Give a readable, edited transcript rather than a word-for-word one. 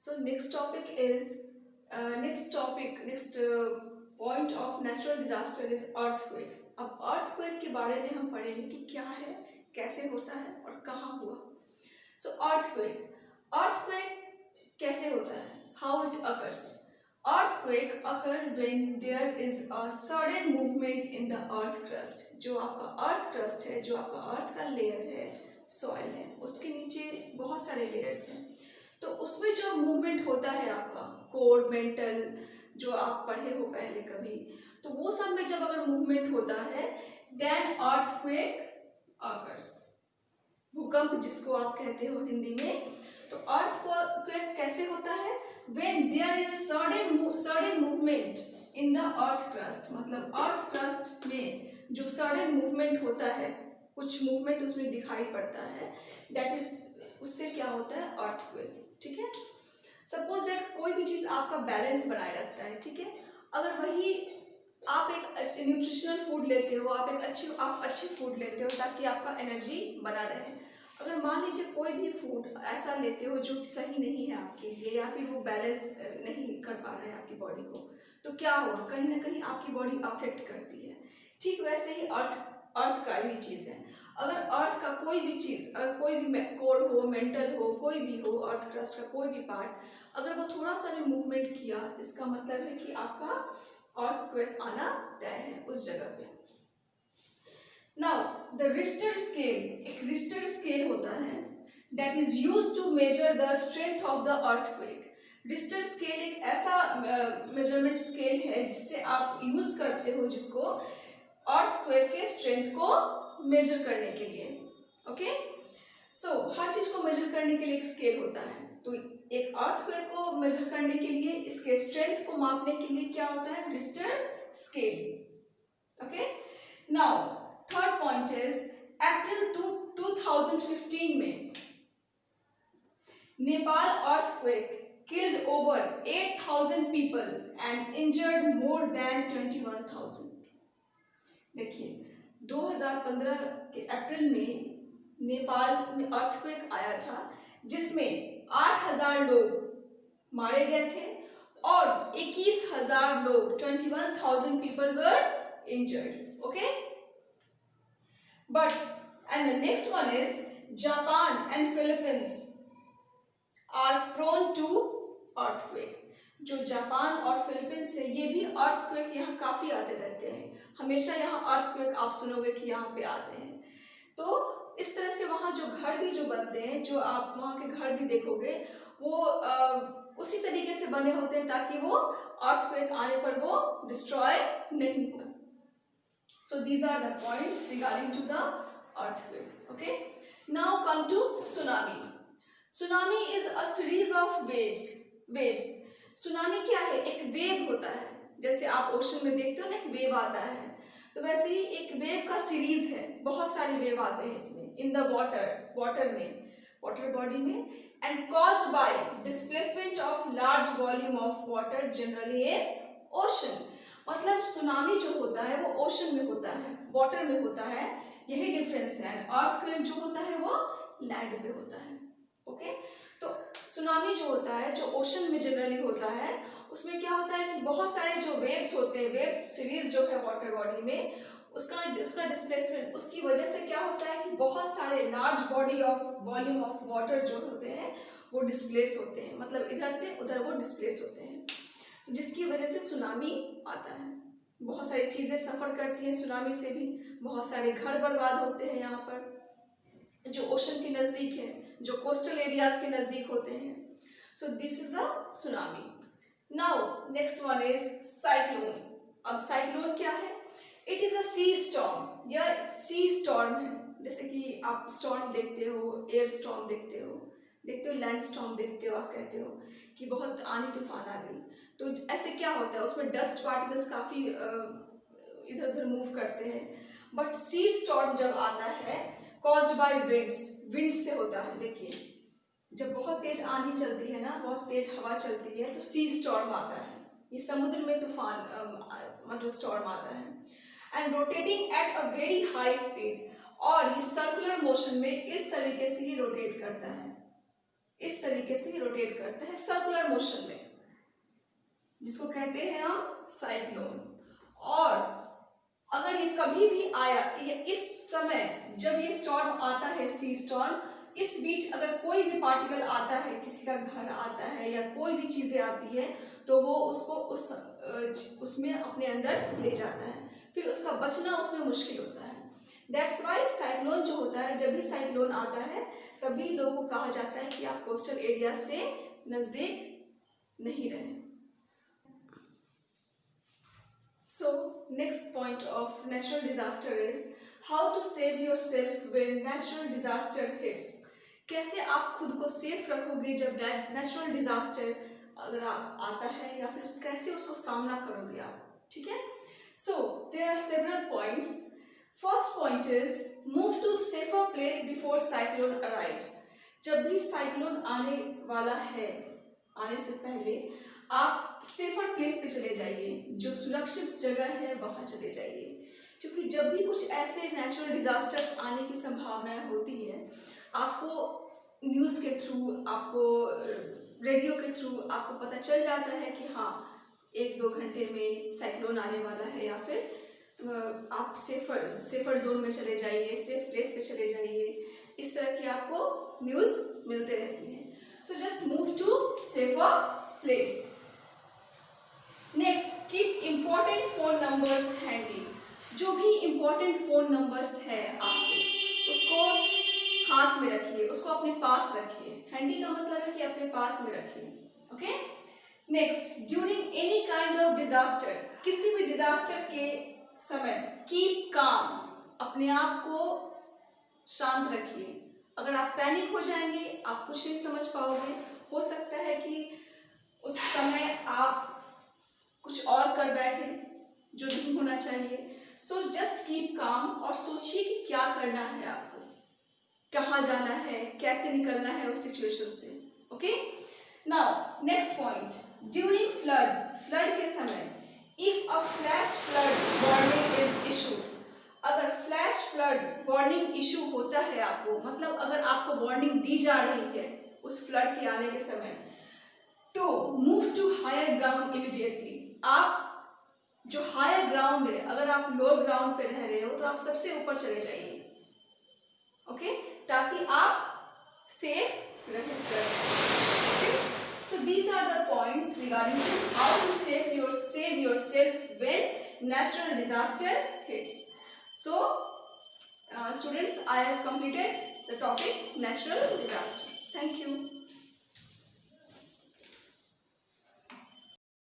So next topic is next point of natural disaster is earthquake. अब earthquake के बारे में हम पढ़ेंगे कि क्या है, कैसे होता है और कहाँ हुआ. So earthquake कैसे होता है? How it occurs? Earthquake occur when there is a sudden movement in the earth crust. जो आपका earth crust है, जो आपका earth का layer है, soil है, उसके नीचे बहुत सारे layers हैं. तो उसमें जो मूवमेंट होता है आपका कोर मेंटल जो आप पढ़े हो पहले कभी, तो वो सब में जब अगर मूवमेंट होता है देन अर्थक्वेक अकर्स. भूकंप जिसको आप कहते हो हिंदी में. तो अर्थक्वेक कैसे होता है? When there is sudden movement in the earth crust. मतलब अर्थ क्रस्ट में जो सडन मूवमेंट होता है, कुछ मूवमेंट उसमें दिखाई पड़ता है, दैट इज उससे क्या होता है? अर्थक्वेक. ठीक है. सपोज दैट कोई भी चीज आपका बैलेंस बनाए रखता है. ठीक है. अगर वही आप एक न्यूट्रिशनल फूड लेते हो, आप अच्छी फूड लेते हो ताकि आपका एनर्जी बना रहे. अगर मान लीजिए कोई भी फूड ऐसा लेते हो जो सही नहीं है आपके लिए, या फिर वो बैलेंस नहीं कर पा रहा है आपकी बॉडी को, तो क्या होगा? कहीं ना कहीं आपकी बॉडी अफेक्ट करती है. ठीक वैसे ही अर्थ का भी चीज है. अगर अर्थ का कोई भी चीज, अगर कोई भी कोर हो, मेंटल हो, कोई भी हो, अर्थ क्रस्ट का कोई भी पार्ट, अगर वो थोड़ा सा भी मूवमेंट किया, इसका मतलब है कि आपका अर्थक्वेक आना तय है उस जगह पे. नाउ द रिश्टर स्केल, एक रिश्टर स्केल होता है that is used to measure the strength of the earthquake. Richter scale एक ऐसा मेजरमेंट स्केल है जिससे आप यूज करते हो, जिसको अर्थक्वेक के स्ट्रेंथ को मेजर करने के लिए. ओके. सो हर चीज को मेजर करने के लिए एक स्केल होता है. तो एक अर्थक्वेक को मेजर करने के लिए, इसके स्ट्रेंथ को मापने के लिए क्या होता है? Richter scale. Okay. Now third point is अप्रैल 2015 में Nepal earthquake killed over 8,000 people and injured more than 21,000. देखिए 2015 के अप्रैल में नेपाल में अर्थक्वेक आया था जिसमें 8,000 लोग मारे गए थे और 21,000 लोग 21,000 people were injured. Okay? But and the next one is Japan and Philippines are prone to earthquake. जो जापान और फिलीपींस है, ये भी अर्थक्वेक यहाँ काफी आते रहते हैं. हमेशा यहाँ अर्थक्वेक आप सुनोगे कि यहाँ पे आते हैं. तो इस तरह से वहाँ जो घर भी जो बनते हैं, जो आप वहाँ के घर भी देखोगे, वो उसी तरीके से बने होते हैं ताकि वो अर्थक्वेक आने पर वो डिस्ट्रॉय नहीं हो. So these are the points regarding to the earthquake. Okay. Now come to tsunami. Tsunami is a series of waves. Tsunami क्या है? एक वेव होता है. जैसे आप ओशन में देखते हो ना, एक वेव आता है, तो वैसे ही एक वेव का सीरीज है. बहुत सारे वेव आते हैं इसमें इन द वाटर में, वाटर बॉडी में, and caused by displacement of large volume of water generally in ocean. मतलब सुनामी जो होता है वो ओशन में होता है, वाटर में होता है. यही डिफरेंस है. अर्थक्वेक जो होता है वो लैंड पे होता है. ओके. तो सुनामी जो होता है, जो ओशन में जनरली होता है, उसमें क्या होता है कि बहुत सारे जो वेव्स होते हैं, वेव्स सीरीज जो है वाटर बॉडी में, उसका डिस्प्लेसमेंट, उसकी वजह से क्या होता है कि बहुत सारे large body of volume of water जो होते हैं वो डिस्प्लेस होते हैं. मतलब इधर से उधर वो डिस्प्लेस होते हैं. तो जिसकी वजह से सुनामी आता है. बहुत सारी चीजें सफर करती हैं सुनामी से भी. बहुत सारे घर बर्बाद होते हैं यहाँ पर जो ओशन के नजदीक है, जो कोस्टल एरियाज के नजदीक होते हैं. So this is the tsunami. Now next one is cyclone. अब साइक्लोन क्या है? It is a sea storm. यह सी स्टॉर्म है. जैसे कि आप स्टॉर्म देखते हो, एयर स्टॉर्म देखते हो, लैंड स्टॉर्म देखते हो, आप कहते हो कि बहुत आंधी तूफान आ गई. तो ऐसे क्या होता है, उसमें डस्ट पार्टिकल्स काफी इधर उधर मूव करते हैं. बट सी स्टॉर्म जब आता है कॉज्ड बाय विंड्स से होता है. देखिए जब बहुत तेज आंधी चलती है ना, बहुत तेज हवा चलती है, तो सी स्टॉर्म आता है. ये समुद्र में तूफान मतलब स्टॉर्म आता है. And rotating at a very high speed. और ये सर्कुलर मोशन में इस तरीके से ही रोटेट करता है. इस तरीके से रोटेट करता है सर्कुलर मोशन में, जिसको कहते हैं हम साइक्लोन। और अगर ये कभी भी आया, ये इस समय जब ये स्टॉर्म आता है, सी स्टॉर्म, इस बीच अगर कोई भी पार्टिकल आता है, किसी का घर आता है या कोई भी चीजें आती है, तो वो उसको उसमें अपने अंदर ले जाता है, फिर उसका बचना उसमें मुश्किल होता है। दैट्स वाई साइक्लोन जो होता है, जब भी साइक्लोन आता है तभी लोगों को कहा जाता है कि आप कोस्टल एरिया से नजदीक नहीं रहें। So next point of natural disaster is how to save yourself when natural disaster hits. कैसे आप खुद को सेफ रखोगे जब नेचुरल डिजास्टर अगर आता है, या फिर कैसे उसको सामना करोगे आप, ठीक है। So there are several points. First point is move to safer place before cyclone arrives. जब भी साइक्लोन आने वाला है, आने से पहले आप सेफर प्लेस पे चले जाइए, जो सुरक्षित जगह है वहां चले जाइए, क्योंकि जब भी कुछ ऐसे नेचुरल डिजास्टर्स आने की संभावनाएं होती है, आपको न्यूज़ के थ्रू, आपको रेडियो के थ्रू आपको पता चल जाता है कि हाँ 1-2 घंटे में साइक्लोन आने वाला है, या फिर आप सेफर जोन में चले जाइए, सेफ प्लेस पे चले जाइए। इस तरह की आपको न्यूज़ मिलते रहती है। So just move to safer place. Next, keep important phone numbers handy. जो भी इम्पोर्टेंट फोन नंबर्स है आपके, उसको हाथ में रखिए, उसको अपने पास रखिए। हैंडी का मतलब है कि अपने पास में रखिए, okay. Next, during any kind of disaster, किसी भी डिजास्टर के समय कीप काम, अपने आप को शांत रखिए। अगर आप पैनिक हो जाएंगे, आप कुछ नहीं समझ पाओगे। हो सकता है कि उस समय आप कुछ और कर बैठे जो नहीं होना चाहिए। सो जस्ट कीप काम और सोचिए कि क्या करना है आपको, कहाँ जाना है, कैसे निकलना है उस सिचुएशन से, okay. Now next point, during flood के समय if a flash flood warning is issued. अगर फ्लैश फ्लड वार्निंग इशू होता है आपको, मतलब अगर आपको वार्निंग दी जा रही है उस फ्लड के आने के समय, तो move to higher ground immediately. आप जो हायर ग्राउंड है, अगर आप लोअर ग्राउंड पे रह रहे हो तो आप सबसे ऊपर चले जाइए, ओके, ताकि आप सेफ रहें। So these are the points regarding how to save yourself when natural disaster hits. So students, I have completed the topic natural disaster. Thank you.